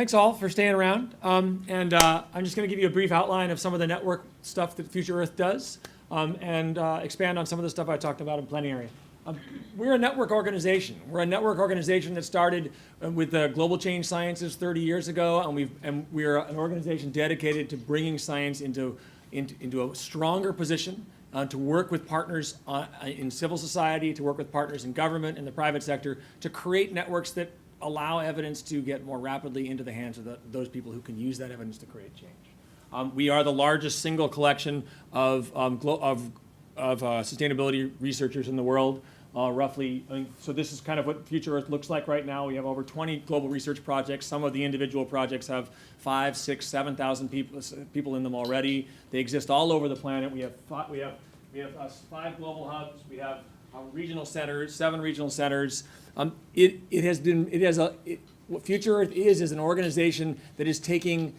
thanks all for staying around. I'm just going to give you a brief outline of some of the network stuff that Future Earth does, and expand on some of the stuff I talked about in plenary. We're a network organization. We're a network organization that started with the Global Change Sciences 30 years ago, and we're an organization dedicated to bringing science into a stronger position, to work with partners in civil society, to work with partners in government and the private sector, to create networks that allow evidence to get more rapidly into the hands of those people who can use that evidence to create change. We are the largest single collection of sustainability researchers in the world, roughly. So this is kind of what Future Earth looks like right now. We have over 20 global research projects. Some of the individual projects have 5, 6, 7,000 people in them already. They exist all over the planet. We have 5 global hubs. We have regional centers, 7 regional centers. What Future Earth is an organization that is taking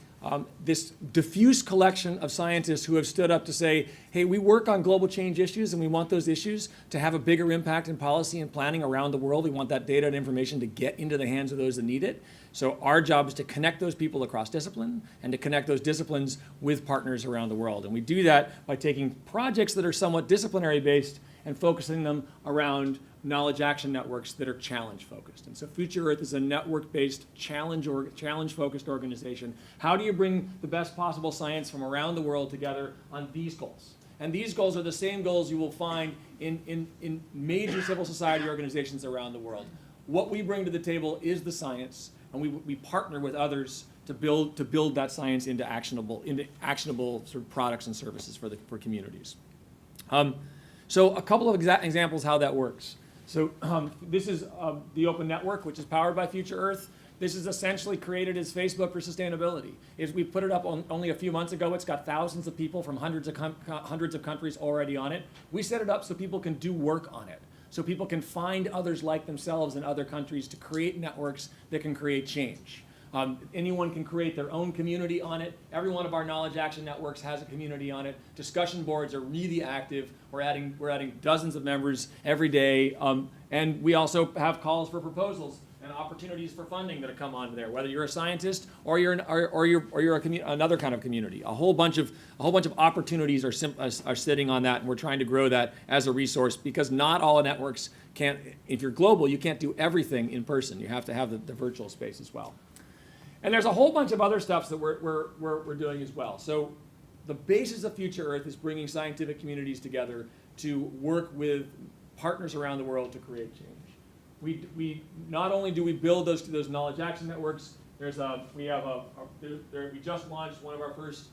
this diffuse collection of scientists who have stood up to say, hey, we work on global change issues and we want those issues to have a bigger impact in policy and planning around the world. We want that data and information to get into the hands of those that need it. So our job is to connect those people across discipline and to connect those disciplines with partners around the world. And we do that by taking projects that are somewhat disciplinary based and focusing them around knowledge action networks that are challenge focused. And so Future Earth is a network-based challenge-focused organization. How do you bring the best possible science from around the world together on these goals? And these goals are the same goals you will find in major civil society organizations around the world. What we bring to the table is the science, and we partner with others to build that science into actionable sort of products and services for communities. So a couple of examples how that works. So this is the Open Network, which is powered by Future Earth. This is essentially created as Facebook for sustainability. We put it up only a few months ago. It's got thousands of people from hundreds of countries already on it. We set it up so people can do work on it, so people can find others like themselves in other countries to create networks that can create change. Anyone can create their own community on it. Every one of our knowledge action networks has a community on it. Discussion boards are really active. We're adding dozens of members every day. And we also have calls for proposals and opportunities for funding that come onto there, whether you're a scientist or you're another kind of community. A whole bunch of opportunities are sitting on that, and we're trying to grow that as a resource, because not all networks can't. If you're global, you can't do everything in person. You have to have the virtual space as well. And there's a whole bunch of other stuff that we're doing as well. So the basis of Future Earth is bringing scientific communities together to work with partners around the world to create change. We not only do we build those knowledge action networks. We just launched one of our first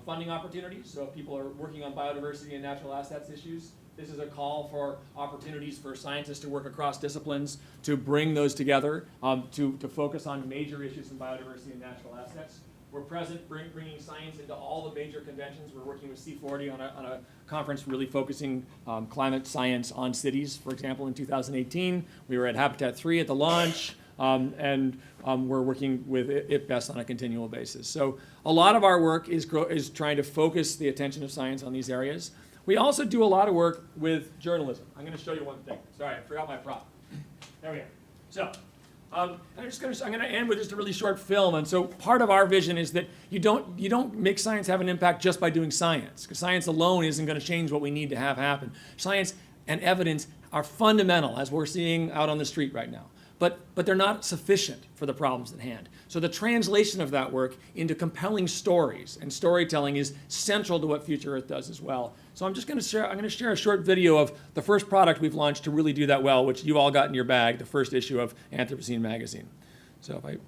funding opportunities. So if people are working on biodiversity and natural assets issues, this is a call for opportunities for scientists to work across disciplines to bring those together, to focus on major issues in biodiversity and natural assets. We're present bringing science into all the major conventions. We're working with C40 on a conference really focusing climate science on cities. For example, in 2018, we were at Habitat 3 at the launch, and we're working with IPBES on a continual basis. So a lot of our work is trying to focus the attention of science on these areas. We also do a lot of work with journalism. I'm going to show you one thing. Sorry, I forgot my prop. There we go. So I'm going to end with just a really short film. And so part of our vision is that you don't make science have an impact just by doing science, because science alone isn't going to change what we need to have happen. Science and evidence are fundamental, as we're seeing out on the street right now. But they're not sufficient for the problems at hand. So the translation of that work into compelling stories and storytelling is central to what Future Earth does as well. So I'm going to share a short video of the first product we've launched to really do that well, which you all got in your bag, the first issue of Anthropocene magazine. So let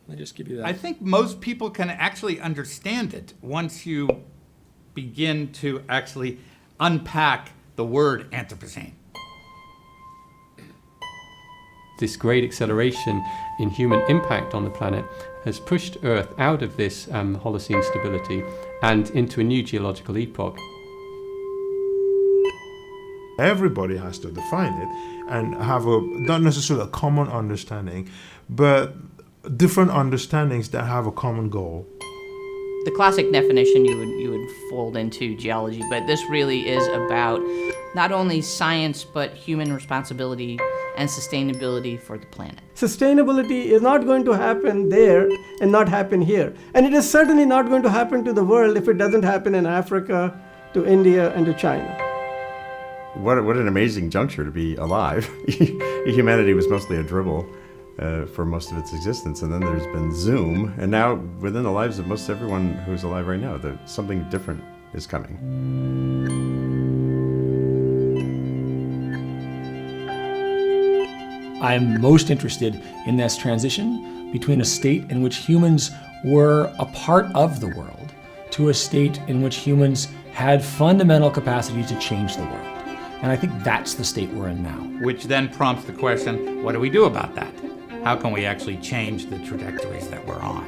me just give you that. I think most people can actually understand it once you begin to actually unpack the word Anthropocene. This great acceleration in human impact on the planet has pushed Earth out of this Holocene stability and into a new geological epoch. Everybody has to define it and have not necessarily a common understanding, but different understandings that have a common goal. the classic definition you would fold into geology, but this really is about not only science but human responsibility and sustainability for the planet. Sustainability is not going to happen there and not happen here. And it is certainly not going to happen to the world if it doesn't happen in Africa, to India, and to China. What an amazing juncture to be alive. Humanity was mostly a dribble for most of its existence, and then there's been Zoom, and now within the lives of most everyone who's alive right now, something different is coming. I'm most interested in this transition between a state in which humans were a part of the world to a state in which humans had fundamental capacity to change the world. And I think that's the state we're in now. Which then prompts the question, what do we do about that? How can we actually change the trajectories that we're on?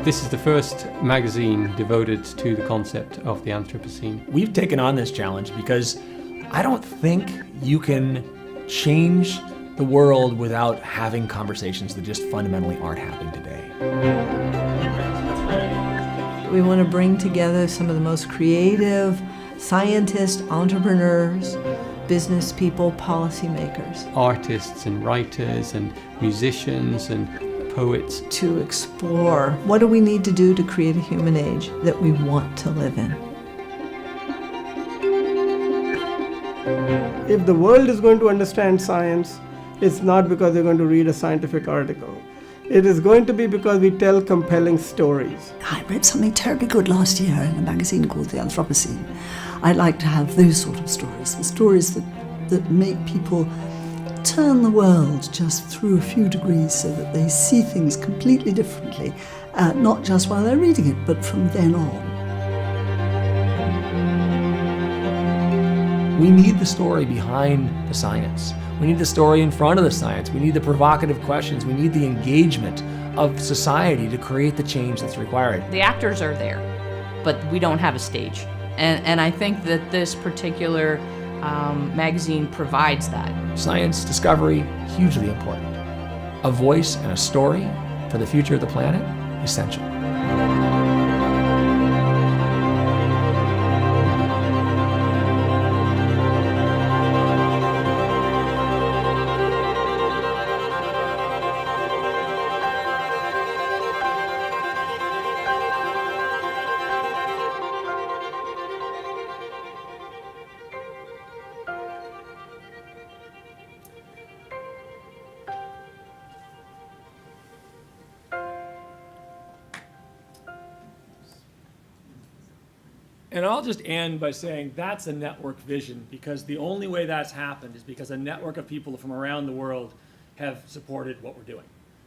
This is the first magazine devoted to the concept of the Anthropocene. We've taken on this challenge because I don't think you can change the world without having conversations that just fundamentally aren't happening today. We want to bring together some of the most creative scientists, entrepreneurs, business people, policymakers. Artists and writers and musicians and poets. To explore what do we need to do to create a human age that we want to live in. If the world is going to understand science, it's not because they're going to read a scientific article. It is going to be because we tell compelling stories. I read something terribly good last year in a magazine called The Anthropocene. I like to have those sort of stories, the stories that make people turn the world just through a few degrees so that they see things completely differently, not just while they're reading it, but from then on. We need the story behind the science. We need the story in front of the science. We need the provocative questions. We need the engagement of society to create the change that's required. The actors are there, but we don't have a stage. And I think that this particular magazine provides that. Science, discovery, hugely important. A voice and a story for the future of the planet, essential. And I'll just end by saying that's a network vision, because the only way that's happened is because a network of people from around the world have supported what we're doing.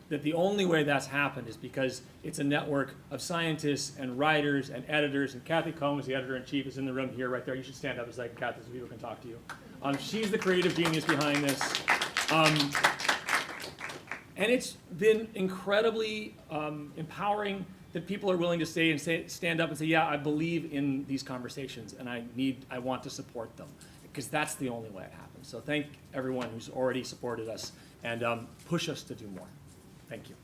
That the only way that's happened is because it's a network of scientists and writers and editors, and Kathy Combs, the editor-in-chief, is in the room here right there. You should stand up a second, Kathy, so people can talk to you. She's the creative genius behind this. And it's been incredibly empowering that people are willing to stay and stand up and say, yeah, I believe in these conversations and I want to support them, because that's the only way it happens. So thank everyone who's already supported us and push us to do more. Thank you.